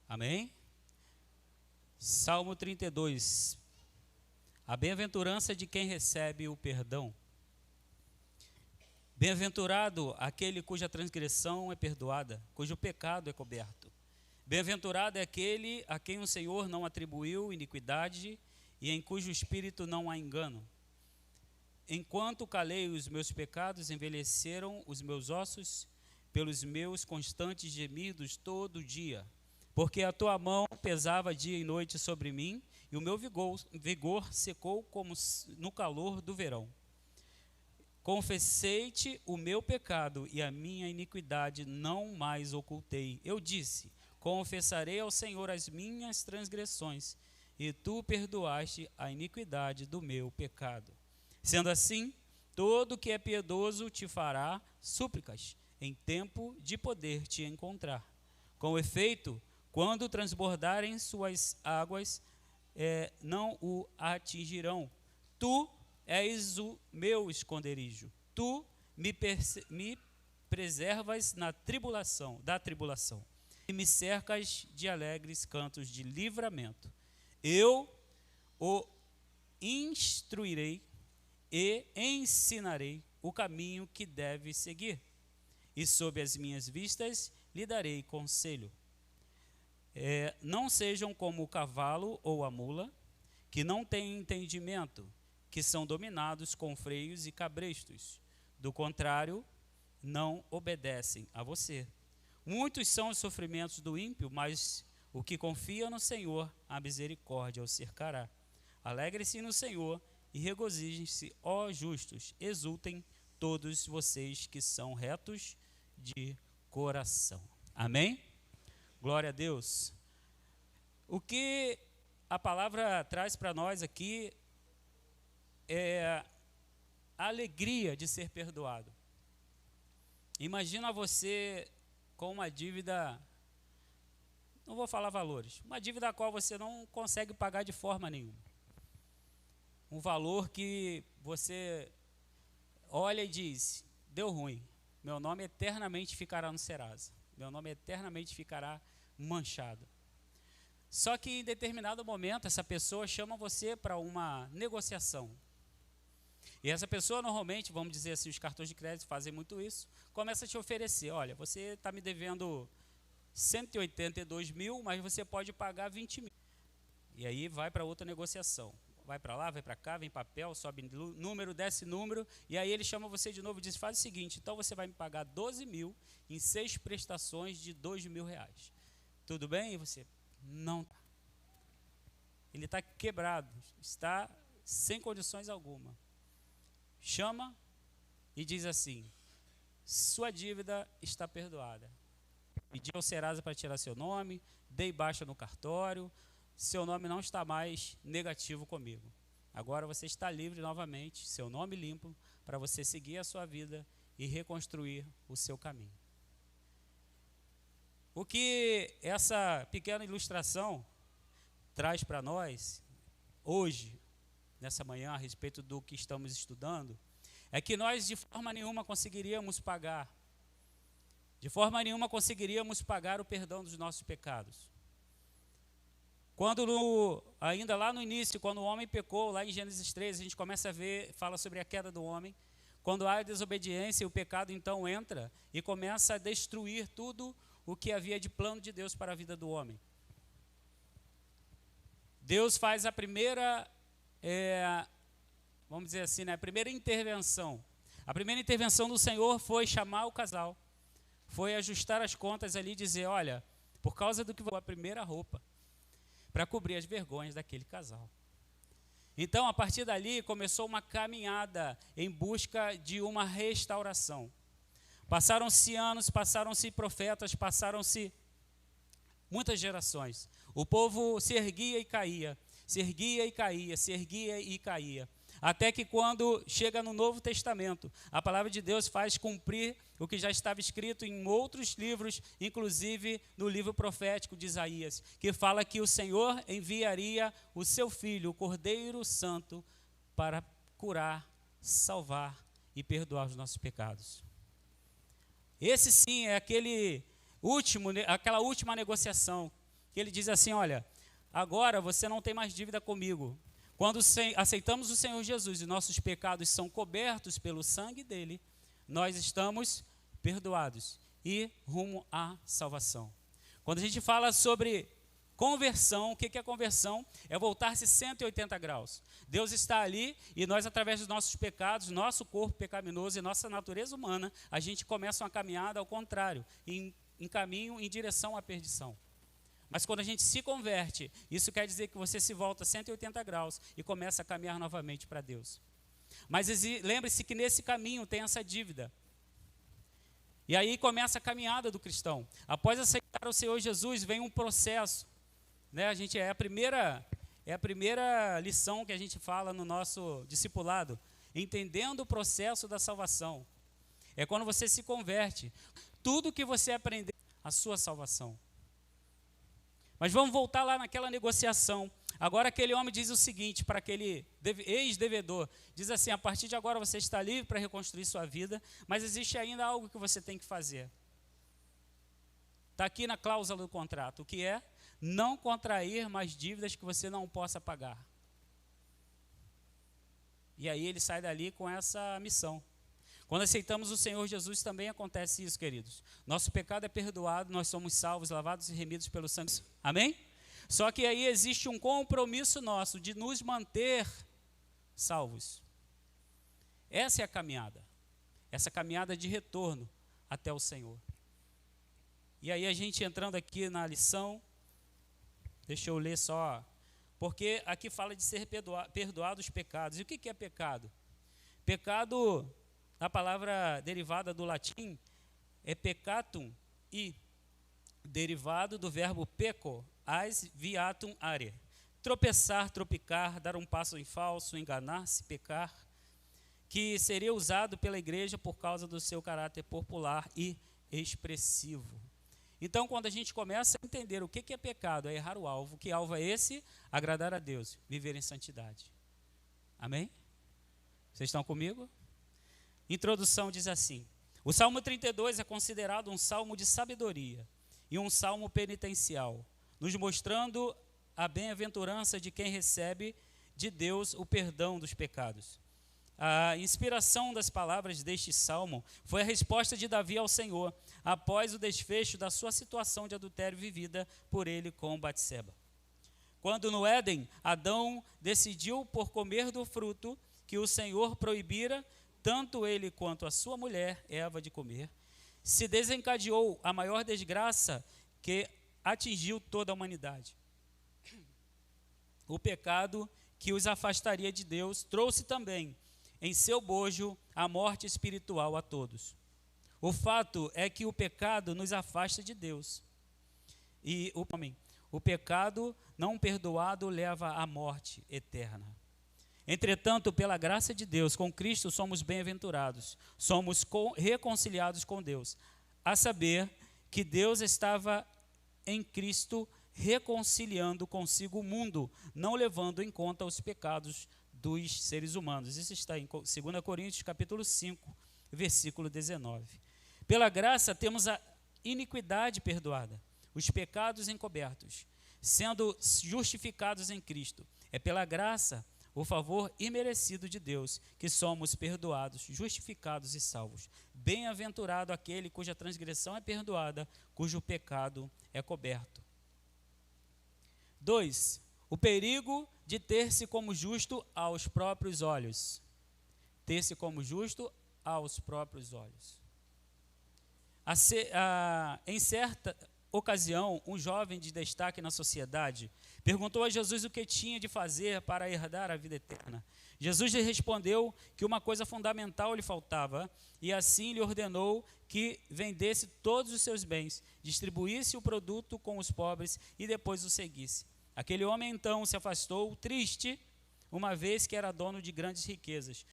Amém? Salmo 32. A bem-aventurança de quem recebe o perdão. Bem-aventurado aquele cuja transgressão é perdoada, cujo pecado é coberto. Bem-aventurado é aquele a quem o Senhor não atribuiu iniquidade e em cujo espírito não há engano. Enquanto calei os meus pecados, envelheceram os meus ossos pelos meus constantes gemidos todo dia. Porque a tua mão pesava dia e noite sobre mim, e o meu vigor secou como no calor do verão. Confessei-te o meu pecado e a minha iniquidade não mais ocultei. Eu disse, confessarei ao Senhor as minhas transgressões, e tu perdoaste a iniquidade do meu pecado. Sendo assim, todo que é piedoso te fará súplicas, em tempo de poder te encontrar. Com efeito, quando transbordarem suas águas, não o atingirão. Tu és o meu esconderijo. Tu me preservas da tribulação, e me cercas de alegres cantos de livramento. Eu o instruirei e ensinarei o caminho que deve seguir, e sob as minhas vistas lhe darei conselho. Não sejam como o cavalo ou a mula, que não têm entendimento, que são dominados com freios e cabrestos. Do contrário, não obedecem a você. Muitos são os sofrimentos do ímpio, mas o que confia no Senhor, a misericórdia o cercará. Alegre-se no Senhor e regozijem-se, ó justos, exultem todos vocês que são retos de coração. Amém? Glória a Deus. O que a palavra traz para nós aqui é a alegria de ser perdoado. Imagina você com uma dívida, não vou falar valores, uma dívida a qual você não consegue pagar de forma nenhuma. Um valor que você olha e diz, deu ruim, meu nome eternamente ficará no Serasa, meu nome eternamente ficará manchado. Só que em determinado momento essa pessoa chama você para uma negociação. E essa pessoa normalmente, vamos dizer assim, os cartões de crédito fazem muito isso, começa a te oferecer, olha, você está me devendo 182 mil, mas você pode pagar 20 mil. E aí vai para outra negociação. Vai para lá, vai para cá, vem papel, sobe número, desce número, e aí ele chama você de novo e diz, faz o seguinte, então você vai me pagar 12 mil em 6 prestações de 2 mil reais. Tudo bem? E você, não. Ele está quebrado, está sem condições alguma. Chama e diz assim, sua dívida está perdoada. Pedi ao Serasa para tirar seu nome, dei baixa no cartório, seu nome não está mais negativo comigo. Agora você está livre novamente, seu nome limpo, para você seguir a sua vida e reconstruir o seu caminho. O que essa pequena ilustração traz para nós, hoje, nessa manhã, a respeito do que estamos estudando, é que nós de forma nenhuma conseguiríamos pagar, o perdão dos nossos pecados. Quando ainda lá no início, quando o homem pecou, lá em Gênesis 3, a gente começa a ver, fala sobre a queda do homem. Quando há desobediência, o pecado então entra e começa a destruir tudo o que havia de plano de Deus para a vida do homem. Deus faz a primeira, vamos dizer assim, né, a primeira intervenção. A primeira intervenção do Senhor foi chamar o casal, foi ajustar as contas ali e dizer, olha, por causa do que vou a primeira roupa, para cobrir as vergonhas daquele casal. Então, a partir dali, começou uma caminhada em busca de uma restauração. Passaram-se anos, passaram-se profetas, passaram-se muitas gerações. O povo se erguia e caía, se erguia e caía, se erguia e caía. Até que quando chega no Novo Testamento, a palavra de Deus faz cumprir o que já estava escrito em outros livros, inclusive no livro profético de Isaías, que fala que o Senhor enviaria o seu Filho, o Cordeiro Santo, para curar, salvar e perdoar os nossos pecados. Esse sim é aquela última negociação que ele diz assim, olha, agora você não tem mais dívida comigo. Quando aceitamos o Senhor Jesus e nossos pecados são cobertos pelo sangue dele, nós estamos perdoados e rumo à salvação. Quando a gente fala sobre conversão, o que é conversão? É voltar-se 180 graus. Deus está ali e nós, através dos nossos pecados, nosso corpo pecaminoso e nossa natureza humana, a gente começa uma caminhada ao contrário, em caminho em direção à perdição. Mas quando a gente se converte, isso quer dizer que você se volta 180 graus e começa a caminhar novamente para Deus. Mas lembre-se que nesse caminho tem essa dívida. E aí começa a caminhada do cristão. Após aceitar o Senhor Jesus, vem um processo. Né? É a primeira lição que a gente fala no nosso discipulado. Entendendo o processo da salvação. É quando você se converte. Tudo que você aprender, a sua salvação. Mas vamos voltar lá naquela negociação. Agora aquele homem diz o seguinte para aquele ex-devedor. Diz assim, a partir de agora você está livre para reconstruir sua vida, mas existe ainda algo que você tem que fazer. Está aqui na cláusula do contrato. O que é? Não contrair mais dívidas que você não possa pagar. E aí ele sai dali com essa missão. Quando aceitamos o Senhor Jesus também acontece isso, queridos. Nosso pecado é perdoado, nós somos salvos, lavados e remidos pelo sangue. Amém? Só que aí existe um compromisso nosso de nos manter salvos. Essa é a caminhada. Essa caminhada de retorno até o Senhor. E aí a gente entrando aqui na lição, deixa eu ler só, porque aqui fala de ser perdoado os pecados. E o que é pecado? Pecado, a palavra derivada do latim é peccatum e derivado do verbo pecco, as viatum are. Tropeçar, tropicar, dar um passo em falso, enganar-se, pecar, que seria usado pela igreja por causa do seu caráter popular e expressivo. Então, quando a gente começa a entender o que é pecado, é errar o alvo. Que alvo é esse? Agradar a Deus, viver em santidade. Amém? Vocês estão comigo? Introdução diz assim: o Salmo 32 é considerado um salmo de sabedoria e um salmo penitencial, nos mostrando a bem-aventurança de quem recebe de Deus o perdão dos pecados. A inspiração das palavras deste salmo foi a resposta de Davi ao Senhor, após o desfecho da sua situação de adultério vivida por ele com Batseba. Quando no Éden, Adão decidiu por comer do fruto que o Senhor proibira, tanto ele quanto a sua mulher, Eva, de comer, se desencadeou a maior desgraça que atingiu toda a humanidade. O pecado que os afastaria de Deus trouxe também em seu bojo a morte espiritual a todos. O fato é que o pecado nos afasta de Deus. E o pecado não perdoado leva à morte eterna. Entretanto, pela graça de Deus, com Cristo somos bem-aventurados, somos reconciliados com Deus, a saber que Deus estava em Cristo reconciliando consigo o mundo, não levando em conta os pecados dos seres humanos. Isso está em 2 Coríntios capítulo 5, versículo 19. Pela graça temos a iniquidade perdoada, os pecados encobertos, sendo justificados em Cristo. É pela graça, o favor imerecido de Deus, que somos perdoados, justificados e salvos. Bem-aventurado aquele cuja transgressão é perdoada, cujo pecado é coberto. 2. O perigo de ter-se como justo aos próprios olhos. Ter-se como justo aos próprios olhos. Em certa ocasião, um jovem de destaque na sociedade perguntou a Jesus o que tinha de fazer para herdar a vida eterna. Jesus lhe respondeu que uma coisa fundamental lhe faltava, e assim lhe ordenou que vendesse todos os seus bens, distribuísse o produto com os pobres e depois o seguisse. Aquele homem então se afastou triste, uma vez que era dono de grandes riquezas.